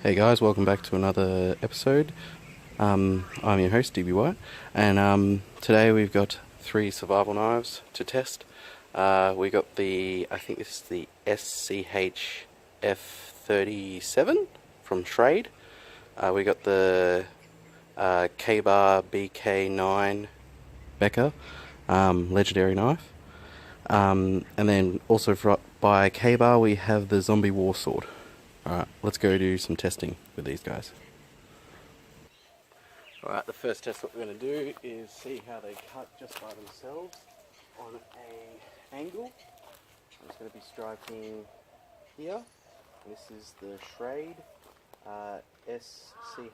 Hey guys, welcome back to another episode. I'm your host, Digby, and today we've got 3 survival knives to test. We got I think this is the SCHF37 from Schrade. We got the K-Bar BK9 Becker legendary knife. And then also by K-Bar we have the Zombie War Sword. Alright, let's go do some testing with these guys. Alright, the first test what we're going to do is see how they cut just by themselves on a angle. I'm just going to be striking here. This is the Schrade SCHF37.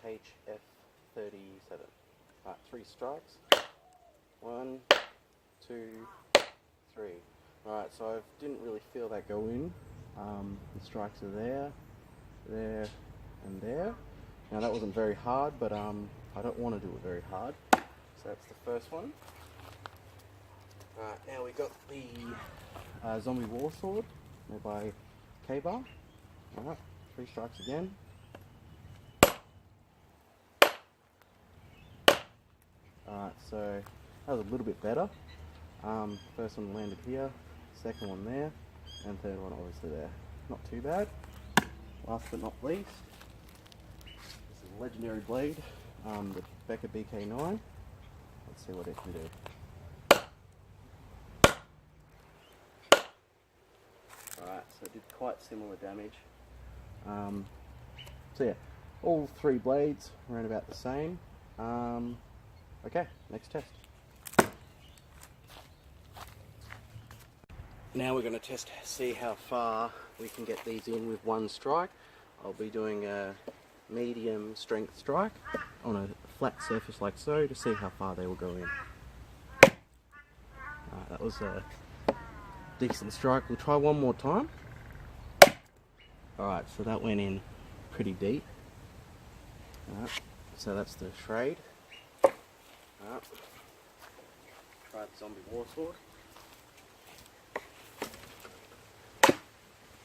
Alright, 3 strikes. 1, 2, 3. Alright, so I didn't really feel that go in. The strikes are there, and there. Now that wasn't very hard, but I don't want to do it very hard. So that's the first one. Alright, now we got the Zombie War Sword made by K-Bar. Alright, 3 strikes again. Alright, so that was a little bit better. First one landed here, second one there, and third one obviously there. Not too bad. Last but not least, this is a legendary blade, the Becker BK9. Let's see what it can do. Alright, so it did quite similar damage. So yeah, all 3 blades around about the same. Okay, next test. Now we're going to see how far we can get these in with 1 strike. I'll be doing a medium strength strike on a flat surface like so to see how far they will go in. That was a decent strike. We'll try one more time. Alright, so that went in pretty deep. Alright, so that's the Schrade. Alright, try the Zombie War Sword.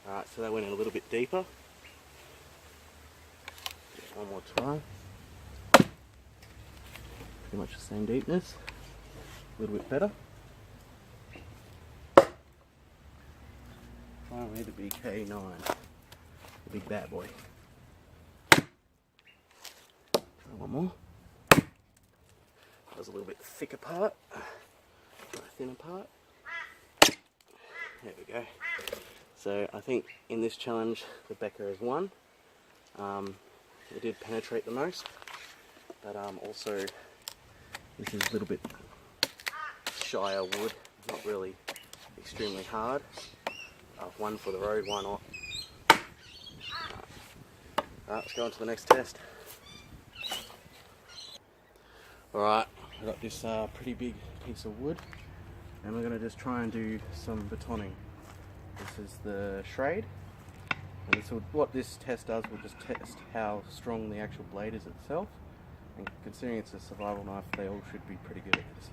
Alright, so that went in a little bit deeper. One more try. Pretty much the same deepness. A little bit better. Finally the BK9. The big bad boy. Try one more. That was a little bit thicker part. Try a thinner part. There we go. So I think in this challenge the Becker has won. It did penetrate the most, but also this is a little bit shyer wood, not really extremely hard. One for the road, why not? Alright, let's go on to the next test. Alright, I've got this pretty big piece of wood, and we're going to just try and do some batoning. This is the Schrade, and what this test does, will just test how strong the actual blade is itself, and considering it's a survival knife, they all should be pretty good at this.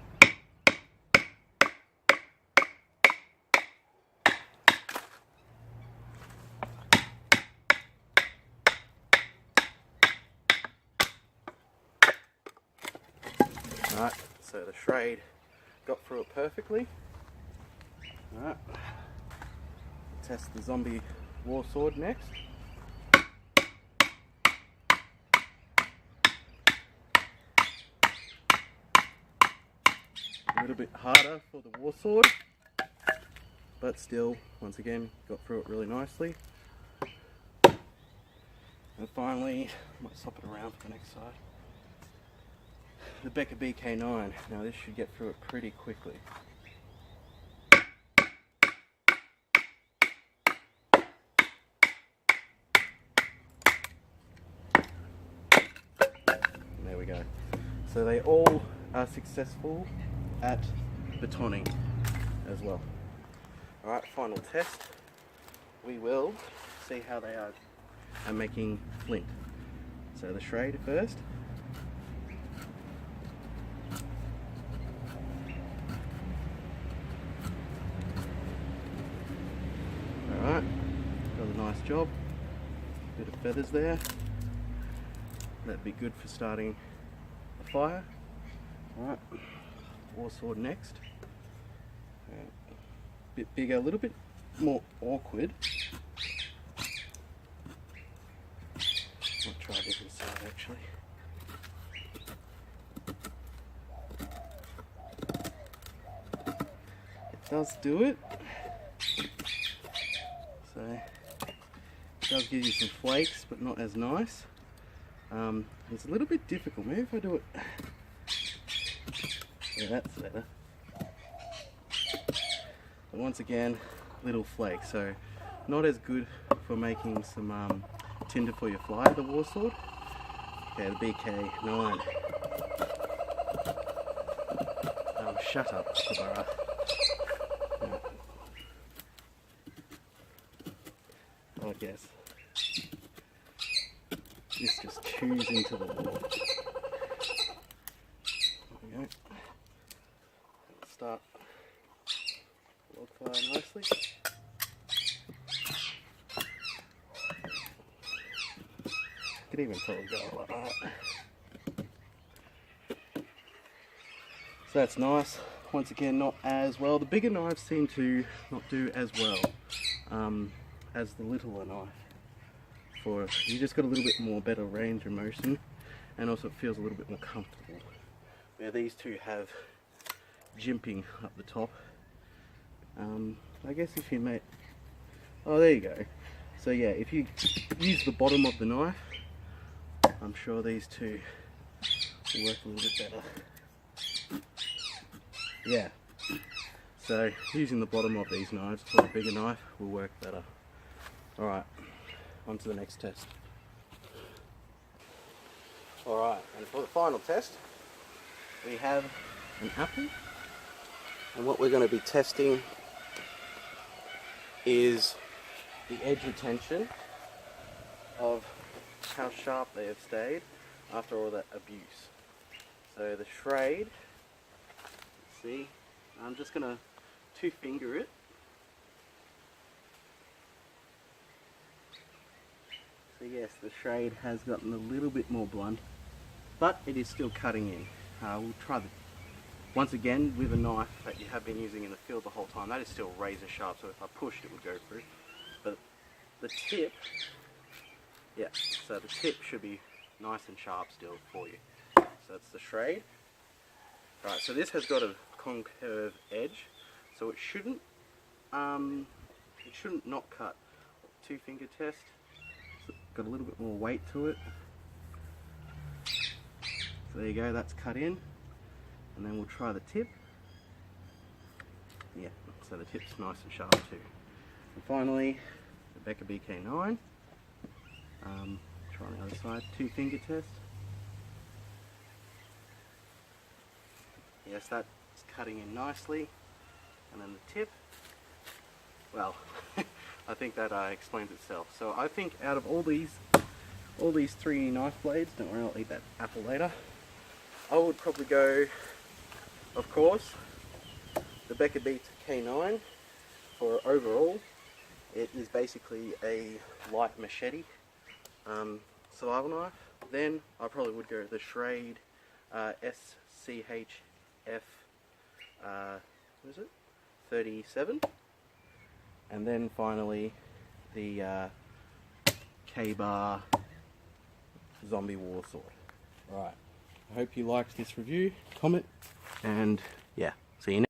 Alright, so the Schrade got through it perfectly. Alright. Test the Zombie War Sword next. A little bit harder for the War Sword, but still, once again, got through it really nicely. And finally, I might swap it around for the next side. The Becker BK9. Now this should get through it pretty quickly. There we go. So they all are successful at batoning as well. Alright, final test. We will see how they are making flint. So the Schrade first. Alright, does a nice job. Bit of feathers there. That'd be good for starting a fire. Alright, war sword next. Bit bigger, a little bit more awkward. I'll try a different side actually. It does do it. So it does give you some flakes, but not as nice. It's a little bit difficult. Maybe if I do it. Yeah, that's better. But once again, little flakes. So not as good for making some tinder for your fly, the war sword. Okay, the BK9. Oh, shut up, Sabara. I guess this just chews into the wall. There we go. Start log fire nicely. Could even probably go like that. So that's nice. Once again, not as well. The bigger knives seem to not do as well as the littler knife. For you just got a little bit more better range of motion, and also it feels a little bit more comfortable. Now these two have jimping up the top. I guess if you make, oh there you go. So yeah, if you use the bottom of the knife, I'm sure these two will work a little bit better. Yeah, so using the bottom of these knives for a bigger knife will work better. Alright, on to the next test. Alright, and for the final test, we have an apple. And what we're going to be testing is the edge retention of how sharp they have stayed after all that abuse. So the schrade, see, I'm just going to two finger it. So yes, the schrade has gotten a little bit more blunt, but it is still cutting in. We'll try the, once again with a knife that you have been using in the field the whole time, that is still razor sharp, so if I pushed it would go through. But the tip, yeah, so the tip should be nice and sharp still for you. So that's the schrade. Right, so this has got a concave edge, so it shouldn't not cut. Two finger test. Got a little bit more weight to it. So there you go, that's cut in. And then we'll try the tip. Yeah, so the tip's nice and sharp too. And finally, the Becca BK9. Try on the other side, two finger test. Yes, that's cutting in nicely. And then the tip, well, I think that explains itself. So I think out of all these three knife blades, don't worry, I'll eat that apple later, I would probably go, of course, the Becca BK9 for overall. It is basically a light machete survival knife. Then I probably would go the schrade SCHF, what is it? 37. And then finally the K-Bar Zombie War Sword. Right, I hope you liked this review, comment, and yeah, see you next time.